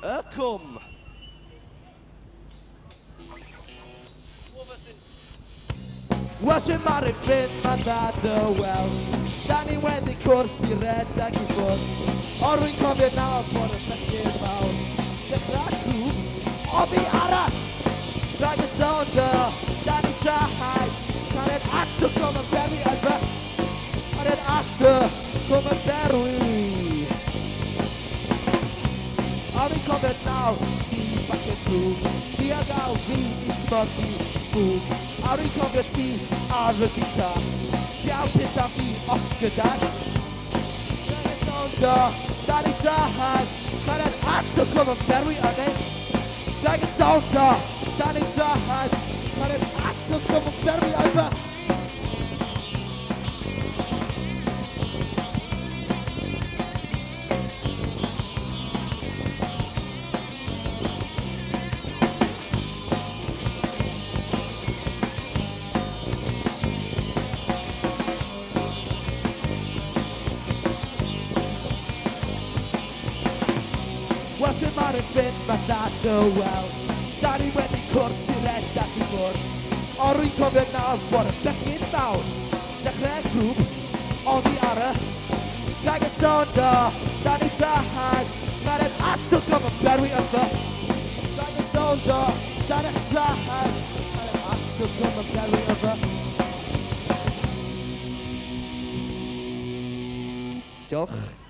Y cwm. Wel, sy'n maru ffrind ma'n ddad y Welsh. Da ni wedi cwrs i redag i ffwrdd. O rwy'n cofio nawr bod y bechgyn mawr. Dechrau grŵp o fi ara. Rhaid y sonda, da ni trahau. Cariad ato com y berwi yma. Cariad ato com y berwi. A rwy'n cofio nawr, ti bach yn grŵp. Ti a gael fi i smorti bwg. A rwy'n cofio ti ar y gitar. Ti aw pisa fi och gyda. Cariad sonda, da ni trahau. Cariad ato com y berwi yna. Rhaid y sonda, da ni trahau. Cariad ato com y berwi yma. Wel, sy'n ma'r yn fynd fatha dy wel. Da ni wedi cwrs i redag i ffwrdd. O rwy'n cofio nawr bod y bechgyn mawr. Dechrau grŵp o fi ar y Rhaid y sonda, da ni trahau. Cariad ato com y berwi yma. Rhaid y sonda, da ni trahau. Cariad ato com y berwi yma. Diolch.